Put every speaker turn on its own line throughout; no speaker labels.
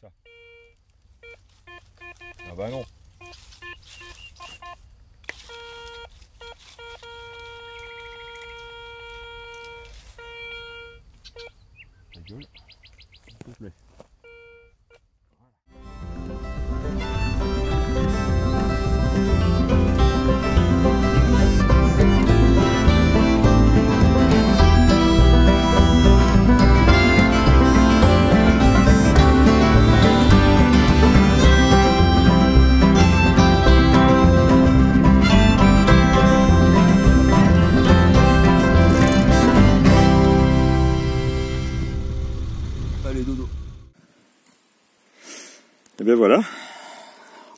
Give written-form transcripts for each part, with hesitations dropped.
Ça. Ah bah non. Ta gueule. S'il te plaît. Allez, dodo. Et bien voilà,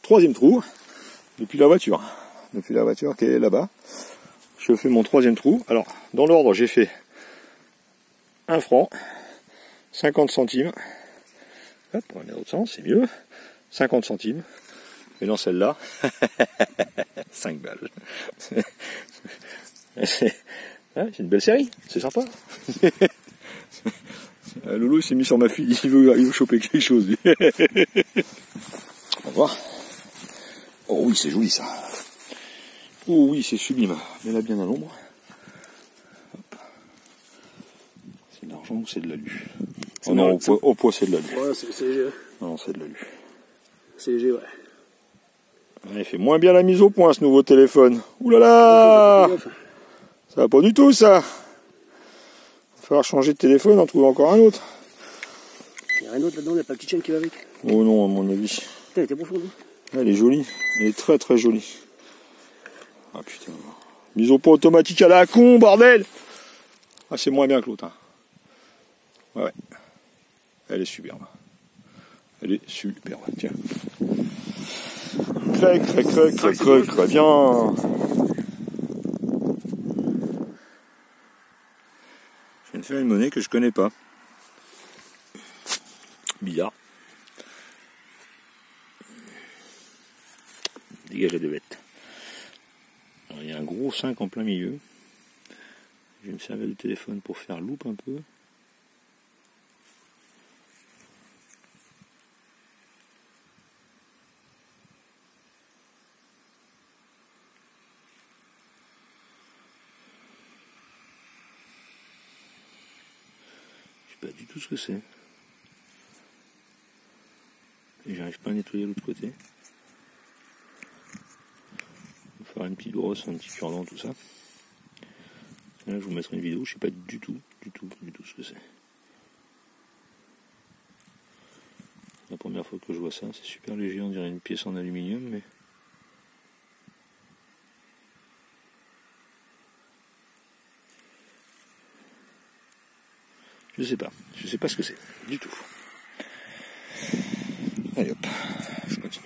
troisième trou depuis la voiture qui est là-bas. Je fais mon troisième trou. Alors, dans l'ordre, j'ai fait 1 franc, 50 centimes. Hop, on va aller dans l'autre sens, c'est mieux. 50 centimes. Et dans celle-là, 5 balles. C'est une belle série, c'est sympa. Lolo il s'est mis sur ma fille, il veut choper quelque chose. On va voir. Oh oui, c'est joli ça. Oh oui, c'est sublime. Mets-la bien à l'ombre. C'est de l'argent ou c'est de l'alu? Oh non, au poids c'est de l'alu.
Ouais, c'est léger.
Non, c'est de l'alu.
C'est léger, ouais.
Il fait moins bien la mise au point ce nouveau téléphone. Ouh là là! Ça va pas du tout ça. Il va falloir changer de téléphone, en trouver encore un autre.
Il n'y a rien d'autre là-dedans, il n'y a pas la petite chaîne qui va avec.
Oh non, à mon avis.
Putain, elle était profonde.
Elle est jolie. Elle est très très jolie. Ah putain. Mise au point automatique à la con, bordel! Ah, c'est moins bien que l'autre. Hein. Ouais, ouais. Elle est superbe. Elle est superbe. Tiens. Crac, crac, crac, crac, crac, crac, bien. Je viens de faire une monnaie que je connais pas. Bizarre. Dégagez de bête. Alors, il y a un gros 5 en plein milieu. Je vais me servir du téléphone pour faire loupe un peu. Je sais pas du tout ce que c'est. Et j'arrive pas à nettoyer l'autre côté. On va faire une petite brosse, un petit cure-dent, tout ça. Et là, je vous mettrai une vidéo, je sais pas du tout ce que c'est. La première fois que je vois ça, c'est super léger, on dirait une pièce en aluminium, mais... Je sais pas ce que c'est, du tout. Allez hop, je continue.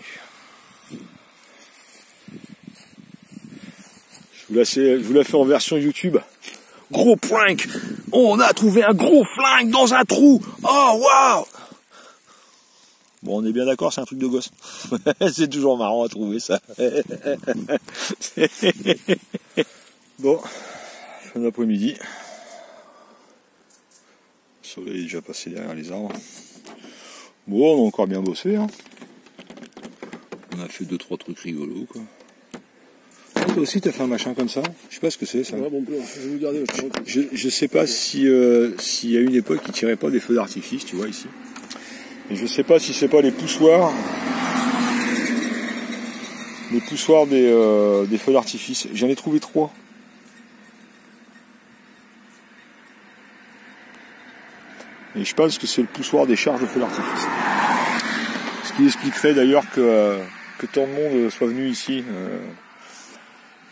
Je vous la fais en version YouTube. Gros prank! On a trouvé un gros flingue dans un trou! Oh waouh! Bon, on est bien d'accord, c'est un truc de gosse. C'est toujours marrant à trouver ça. Bon, fin d'après-midi. Le soleil est déjà passé derrière les arbres. Bon, on a encore bien bossé. Hein. On a fait 2-3 trucs rigolos, quoi. Toi aussi, t'as fait un machin comme ça? Je sais pas ce que c'est, ça.
Ouais, bon, je vais vous garder.
Je sais pas s'il y a une époque, ils tiraient pas des feux d'artifice, tu vois, ici. Et je sais pas si c'est pas les poussoirs. Les poussoirs des feux d'artifice. J'en ai trouvé 3. Et je pense que c'est le poussoir des charges de feux d'artifice. Ce qui expliquerait d'ailleurs que tant de monde soit venu ici.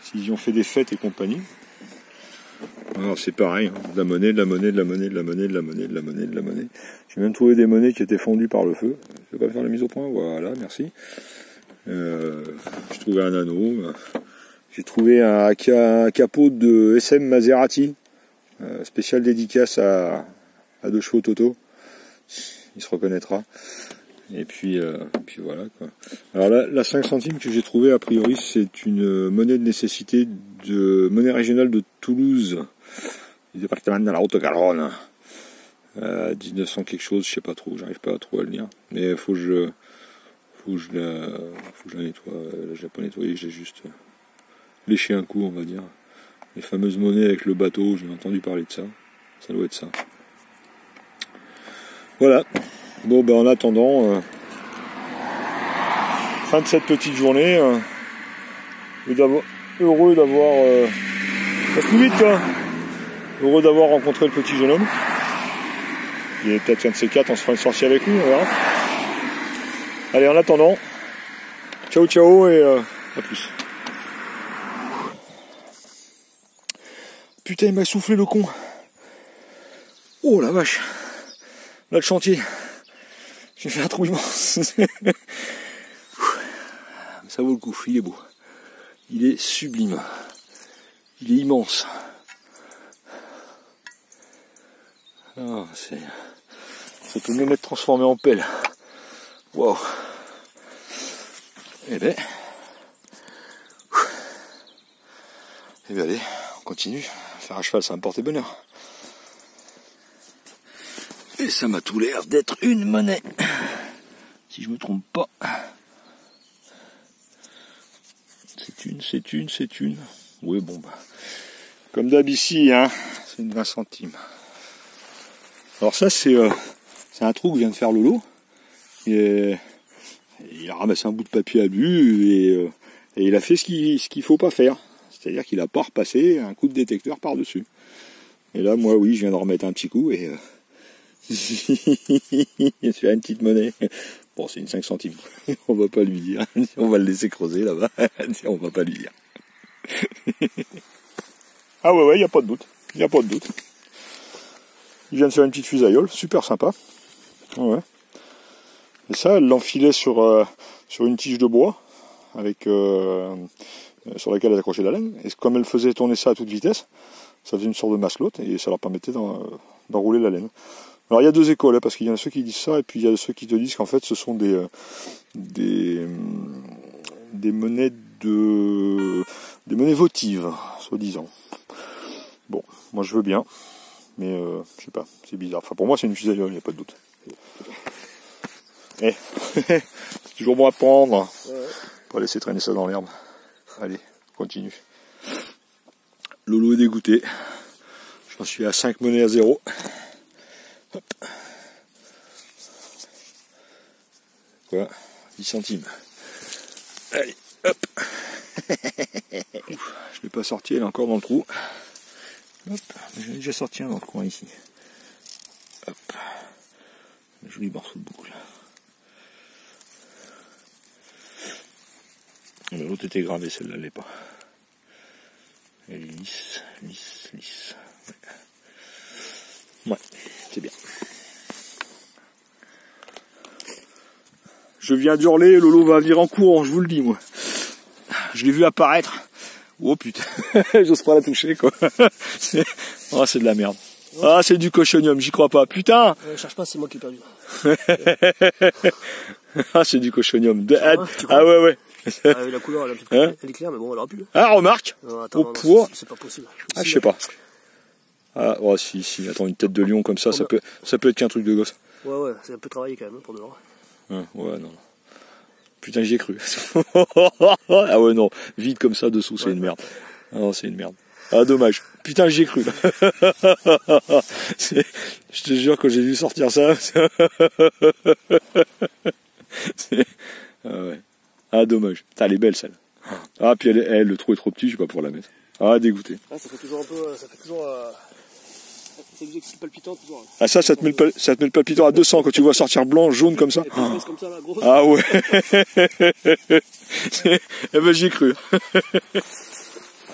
S'ils ont fait des fêtes et compagnie. Alors c'est pareil, hein. De la monnaie. J'ai même trouvé des monnaies qui étaient fondues par le feu. Je vais pas faire la mise au point, voilà, merci. J'ai trouvé un anneau. J'ai trouvé un capot de SM Maserati. Spécial dédicace à 2 chevaux Toto. Il se reconnaîtra. Et puis voilà quoi. Alors là, la 5 centimes que j'ai trouvé a priori c'est une monnaie de nécessité de monnaie régionale de Toulouse, du département de la Haute-Garonne. 1900 quelque chose, je sais pas trop, j'arrive pas trop à le lire. Mais faut que je la nettoie. Je l'ai pas nettoyée, j'ai juste léché un coup, on va dire. Les fameuses monnaies avec le bateau, j'ai entendu parler de ça. Ça doit être ça. Voilà. Bon, ben en attendant, fin de cette petite journée. Heureux d'avoir... passe plus vite, quoi. Heureux d'avoir rencontré le petit jeune homme. Il est peut-être un de ces quatre, on se fera une sortie avec lui, on verra. Allez, en attendant, ciao ciao et à plus. Putain, il m'a soufflé le con. Oh la vache. Là, le chantier. J'ai fait un trou immense. Ça vaut le coup, il est beau. Il est sublime. Il est immense. Ah, ça peut même être transformé en pelle. Wow. Eh ben, allez, on continue. Faire à cheval, ça va me porter bonheur. Et ça m'a tout l'air d'être une monnaie. Si je me trompe pas. C'est une. Oui, bon, bah. Comme d'hab ici, hein, c'est une 20 centimes. Alors ça, c'est un trou que vient de faire Lolo. Et il a ramassé un bout de papier à lui et il a fait ce qu'il faut pas faire. C'est-à-dire qu'il a pas repassé un coup de détecteur par-dessus. Et là, moi, oui, je viens de remettre un petit coup et c'est une petite monnaie. Bon, c'est une 5 centimes. On va pas lui dire. On va le laisser creuser là-bas. On va pas lui dire. Ah ouais, il n'y a pas de doute. Il n'y a pas de doute. Il vient de faire une petite fusaillole, super sympa. Ouais. Et ça, elle l'enfilait sur une tige de bois, avec sur laquelle elle accrochait la laine. Et comme elle faisait tourner ça à toute vitesse, ça faisait une sorte de maslotte et ça leur permettait d'enrouler la laine. Alors il y a deux écoles, hein, parce qu'il y en a ceux qui disent ça et puis il y a ceux qui te disent qu'en fait ce sont des monnaies des monnaies votives, soi-disant. Bon, moi je veux bien, mais je sais pas, c'est bizarre. Enfin pour moi c'est une fusaillole, il n'y a pas de doute. Eh, c'est toujours bon à prendre. Ouais. Pas laisser traîner ça dans l'herbe. Allez, continue. Lolo est dégoûté. J'en suis à 5 monnaies à 0. Hop. Quoi 10 centimes. Allez, hop. Je l'ai pas sorti, elle est encore dans le trou. Hop, mais j'en ai déjà sorti un dans le coin ici. Hop. Un joli morceau de boucle. L'autre était gravée, celle-là elle l'est pas. Elle est lisse. Ouais, c'est bien. Je viens d'hurler, Lolo va venir en courant, je vous le dis moi. Je l'ai vu apparaître. Oh putain, j'ose pas la toucher quoi. Oh, c'est de la merde. Ah, c'est du cochonium, j'y crois pas. Putain.
Cherche pas, c'est moi qui ai perdu.
Ah, c'est du cochonium.
Ah
ouais.
La couleur, elle est claire, mais bon, elle aura plus.
Ah, remarque.
Non, attends, c'est pas possible.
Ah, je sais pas. Ah, oh, si. Attends, une tête de lion comme ça, ça peut être qu'un truc de gosse.
Ouais, c'est un peu travaillé quand même, pour de vrai.
Ouais, non. Putain, j'y ai cru. Ah ouais, non. Vide comme ça dessous, c'est une merde. Ah non, c'est une merde. Ah, dommage. Putain, j'y ai cru. Je te jure, quand j'ai vu sortir ça... Ah ouais. Ah, dommage. Elle est belle, celle. Ah, puis elle, le trou est trop petit, je vais pas pouvoir la mettre. Ah, dégoûté.
Ah, ça fait toujours un peu... Ça fait toujours... Ça fait palpitant, toujours.
Ah, ça te met le palpitant à 200 quand tu vois sortir blanc, jaune comme ça.
Comme ça là, gros.
Ah ouais. Eh ben, j'y ai cru.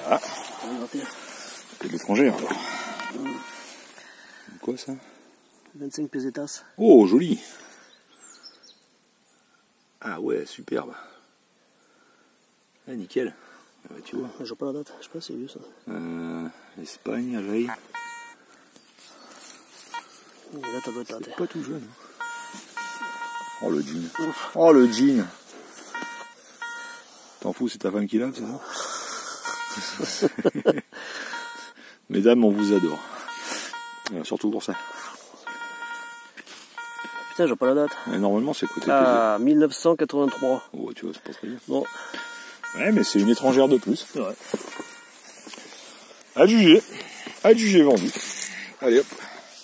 Ah. C'est de l'étranger, alors. Quoi, ça?
25 pesetas.
Oh, joli. Ah ouais, superbe. Ah, nickel. Ah bah, tu vois.
Je vois pas la date, je sais pas si c'est vieux ça.
Espagne, Algérie.
La date, elle doit être là.
C'est pas tout jeune. Oh le jean. Oh le jean. T'en fous, c'est ta femme qui lave, c'est ça? Mesdames, on vous adore. Surtout pour ça.
putain, j'ai pas la date.
Et normalement, c'est côté
Ah, 1983.
Oh, tu vois, c'est pas très bien.
Bon.
Ouais, mais c'est une étrangère de plus.
C'est vrai.
À juger vendu. Allez hop.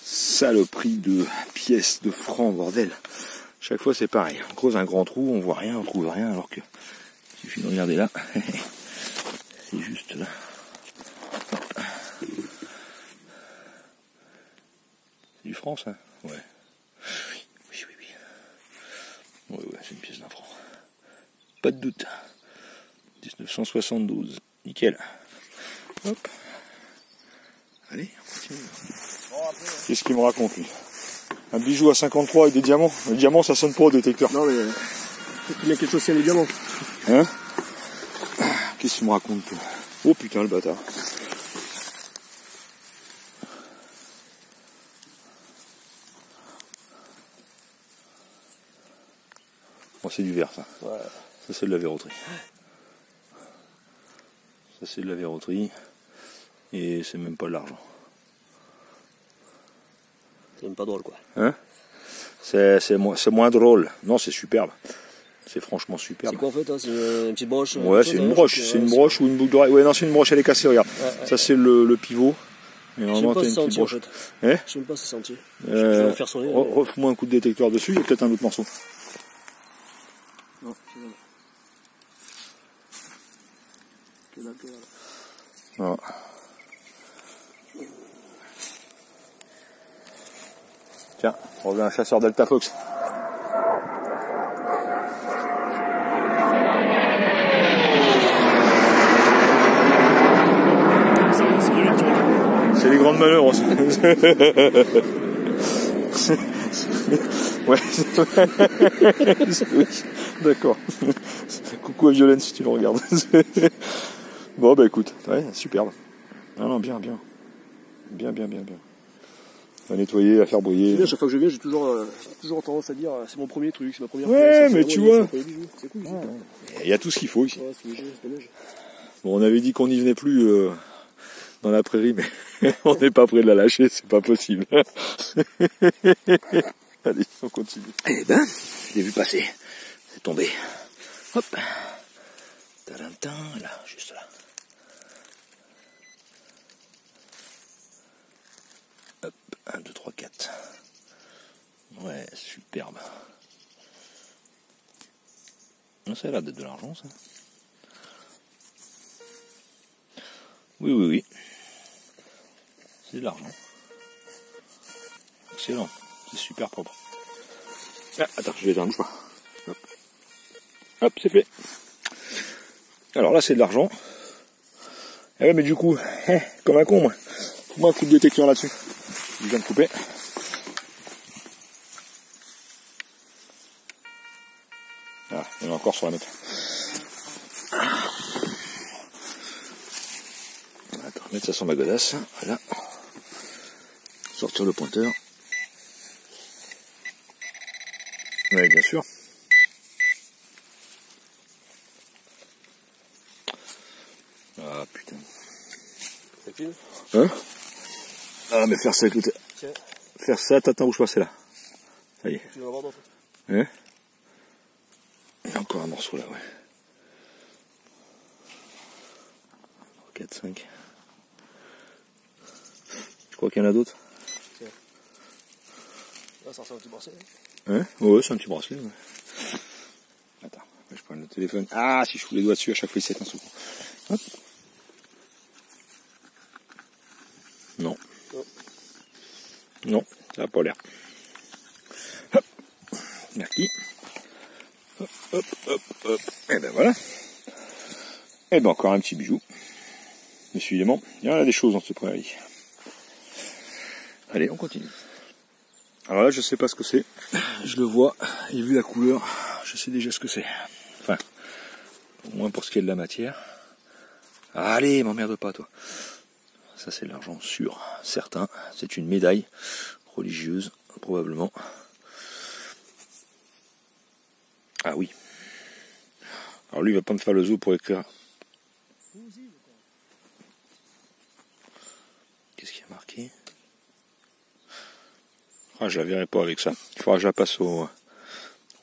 Saloperie de pièces, de francs, bordel. Chaque fois c'est pareil. On creuse un grand trou, on voit rien, on trouve rien, alors que il suffit de regarder là. C'est juste là. C'est du franc ça? Ouais. Oui. Ouais, c'est une pièce d'un franc. Pas de doute. 1972. Nickel. Hop. Allez, on continue. Qu'est-ce qu'il me raconte lui? Un bijou à 53 avec des diamants. Les diamants ça sonne pas au détecteur.
Non mais... faut qu'il y ait quelque chose qui a des diamants.
Hein? Qu'est-ce qu'il me raconte toi? Oh putain le bâtard. Bon c'est du verre ça.
Ouais.
Ça c'est de la verroterie. Ça c'est de la verroterie. Et c'est même pas de l'argent.
C'est même pas drôle quoi.
Hein? C'est moins drôle. Non, c'est superbe. C'est franchement superbe.
C'est quoi en fait hein? C'est une petite broche?
Ouais, c'est une broche. C'est une broche ou une boucle d'oreille. Ouais, non, c'est une broche, elle est cassée, regarde. Ouais. Ça, c'est le pivot.
Et normalement, t'as une petite broche. En fait.
Eh,
je sais même pas si c'est senti. Je vais faire sonner.
Refais-moi un coup de détecteur dessus, il y a peut-être un autre morceau.
Non, c'est bon.
Ah. Tiens, on revient un chasseur Delta Fox. C'est les grandes manœuvres. Ouais. Oui, d'accord. Coucou à Violaine si tu le regardes. Bon bah écoute, ouais, superbe. Non, bien. Bien. À nettoyer, à faire brouiller.
Bien, chaque fois que je viens, j'ai toujours tendance à dire c'est mon premier truc, c'est ma première
pièce. Ouais, mais tu vois.
C'est cool.
Il y a tout ce qu'il faut ici.
Ouais, c'est léger, c'est dommage.
Bon, on avait dit qu'on n'y venait plus dans la prairie, mais on n'est pas près de la lâcher, c'est pas possible. Allez, on continue. Eh ben, je l'ai vu passer. C'est tombé. Hop. Talentin, là, juste là. Hop, 1, 2, 3, 4. Ouais, superbe. Ça a l'air d'être de l'argent, ça. Oui. C'est de l'argent. Excellent. C'est super propre. Ah, attends, je vais éteindre, bouge pas. Hop, c'est fait. Alors là, c'est de l'argent. Eh ouais, mais du coup, comme un con, moi. Fous-moi un coup de détecteur là-dessus. Je viens de couper. Ah, il y en a encore sur la note. Attends, mettre ça sur ma godasse. Voilà. Sortir le pointeur. Oui, bien sûr. Ah putain.
Ça clean?
Hein? Ah mais faire ça, écoute.
Tiens.
Faire ça, t'attends où je passe, c'est là. Ça y est.
Tu vas voir dans ça.
Hein? Il y a encore un morceau là, ouais. 4, 5. Je crois qu'il y en a d'autres.
Tiens. Là, ça ressemble à un petit bracelet.
Hein? Ouais, c'est un petit bracelet, ouais. Attends, je prends le téléphone. Ah, si je fous les doigts dessus, à chaque fois il s'éteint un secours. Hop. Non. Non, ça n'a pas l'air. Hop. Merci. Hop. Et ben voilà. Et ben encore un petit bijou. Décidément, il y en a des choses dans ce prairie. Allez, on continue. Alors là, je sais pas ce que c'est. Je le vois, et vu la couleur, je sais déjà ce que c'est. Enfin, au moins pour ce qui est de la matière. Allez, m'emmerde pas, toi. Ça, c'est de l'argent sûr, certain. C'est une médaille religieuse, probablement. Ah oui. Alors lui, il va pas me faire le zoo pour écrire. Qu'est-ce qu'il y a marqué? Ah, je la verrai pas avec ça. Il faudra que je la passe au...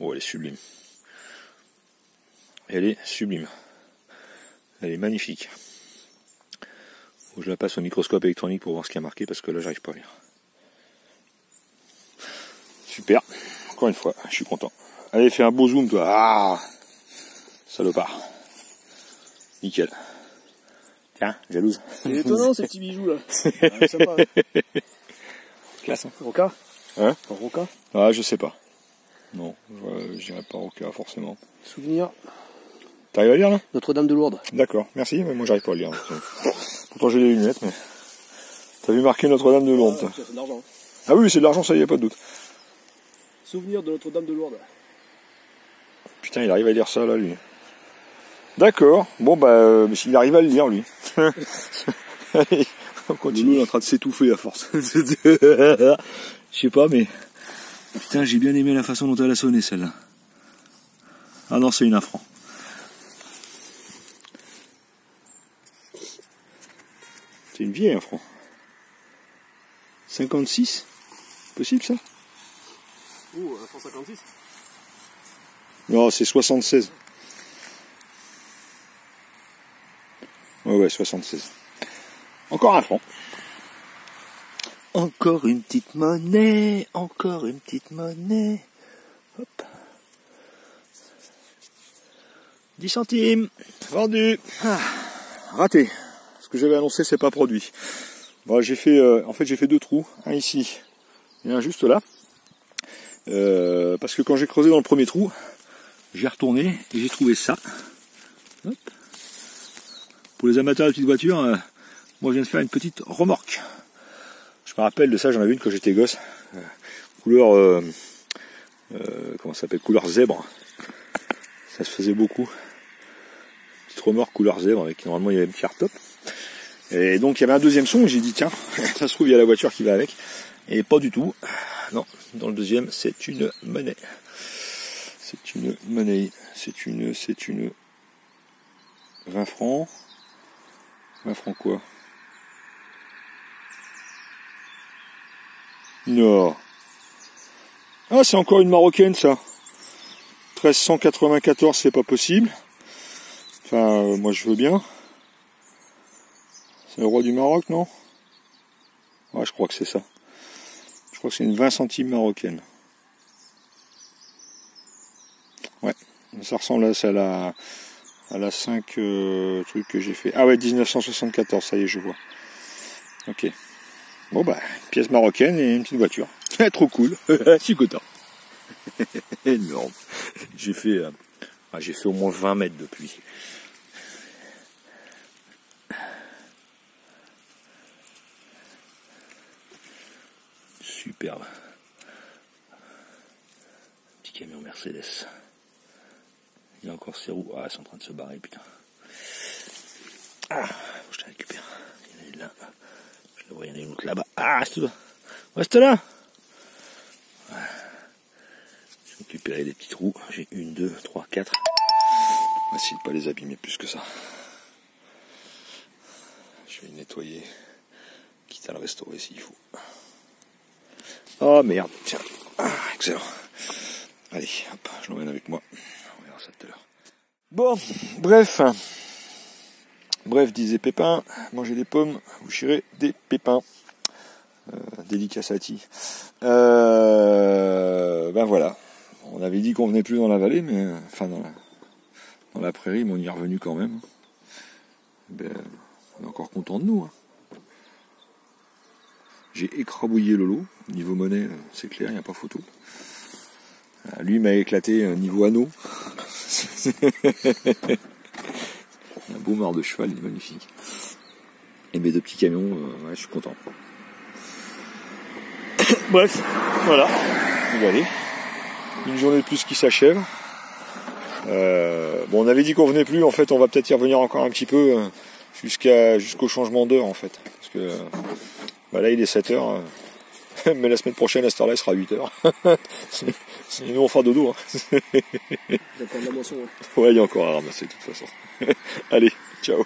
Oh, elle est sublime. Elle est sublime. Elle est magnifique. Faut que je la passe au microscope électronique pour voir ce qu'il y a marqué, parce que là, j'arrive pas à lire. Super. Encore une fois, je suis content. Allez, fais un beau zoom, toi. Ah, salopard. Nickel. Tiens, jalouse.
C'est étonnant ces petits bijoux là. Ah, sympa.
Classe, hein.
Roca.
Hein?
Un roca.
Ah, je sais pas. Non, je dirais pas Roca forcément.
Souvenir.
T'arrives à lire là?
Notre-Dame de Lourdes.
D'accord, merci, mais moi j'arrive pas à lire. Pourtant j'ai des lunettes, mais... T'as vu marquer Notre-Dame de Lourdes?
C'est de l'argent.
Ah oui, c'est de l'argent, ça y a pas de doute.
Souvenir de Notre-Dame de Lourdes.
Putain, il arrive à lire ça là, lui. D'accord, bon bah, il arrive à le lire, lui. Allez, on continue. Il est en train de s'étouffer à force. Je sais pas, mais... Putain, j'ai bien aimé la façon dont elle a sonné, celle-là. Ah non, c'est une 1 franc. C'est une vieille 1 franc. 56? Possible, ça?
Ouh, 1 franc 56.
Non, c'est 76. Ouais, 76. Encore 1 franc. Encore une petite monnaie, encore une petite monnaie. Hop. 10 centimes. Vendu. Ah, raté. Ce que j'avais annoncé, c'est pas produit. Bon, j'ai fait, en fait, j'ai fait 2 trous. Un ici et un juste là. Parce que quand j'ai creusé dans le premier trou, j'ai retourné et j'ai trouvé ça. Hop. Pour les amateurs de petites voitures, moi je viens de faire une petite remorque. Je me rappelle de ça, j'en avais une quand j'étais gosse. Couleur, comment ça s'appelle? Couleur zèbre. Ça se faisait beaucoup. Petite remorque couleur zèbre avec normalement il y avait un petit hardtop. Et donc il y avait un deuxième son, et j'ai dit tiens, ça se trouve il y a la voiture qui va avec. Et pas du tout. Non, dans le deuxième, c'est une monnaie. C'est une monnaie. C'est une 20 francs. 20 francs quoi? Non. Ah, c'est encore une marocaine, ça. 1394, c'est pas possible. Enfin, moi je veux bien. C'est le roi du Maroc, non? Ouais, je crois que c'est ça. Je crois que c'est une 20 centimes marocaine. Ouais, ça ressemble à la 5 trucs que j'ai fait. Ah ouais, 1974, ça y est, je vois. Ok. Bon bah, une pièce marocaine et une petite voiture. Trop cool, je suis content. Énorme. J'ai fait au moins 20 mètres depuis. Superbe. Petit camion Mercedes. Il y a encore ses roues. Ah, elles sont en train de se barrer, putain. Ah, je te récupère. Il y en a une là. Je la vois, il y en a une autre là-bas. Ah, reste là. Reste là. J'ai récupéré des petits trous. J'ai 1, 2, 3, 4. On va essayer de pas les abîmer plus que ça. Je vais les nettoyer. Quitte à le restaurer s'il faut. Oh merde, tiens. Ah, excellent. Allez, hop, je l'emmène avec moi. On verra ça tout à l'heure. Bon, bref, disait Pépin, mangez des pommes, vous chirez des pépins. Dédicace à Ti. Ben voilà. On avait dit qu'on venait plus dans la vallée, mais enfin dans la prairie, mais on y est revenu quand même. Ben, on est encore content de nous. Hein. J'ai écrabouillé Lolo. Niveau monnaie, c'est clair, il n'y a pas photo. Lui m'a éclaté niveau anneau. Un beau mort de cheval, il est magnifique. Et mes 2 petits camions, ouais, je suis content. Bref, voilà. Allez. Une journée de plus qui s'achève. Bon, on avait dit qu'on venait plus, en fait, on va peut-être y revenir encore un petit peu jusqu'au changement d'heure, en fait. Parce que bah là, il est 7h. Mais la semaine prochaine, à cette heure-là, il sera 8h. Sinon, on fera dodo. Hein.
Il y a encore de la moisson.
Ouais, il y a encore à ramasser, de toute façon. Allez, ciao.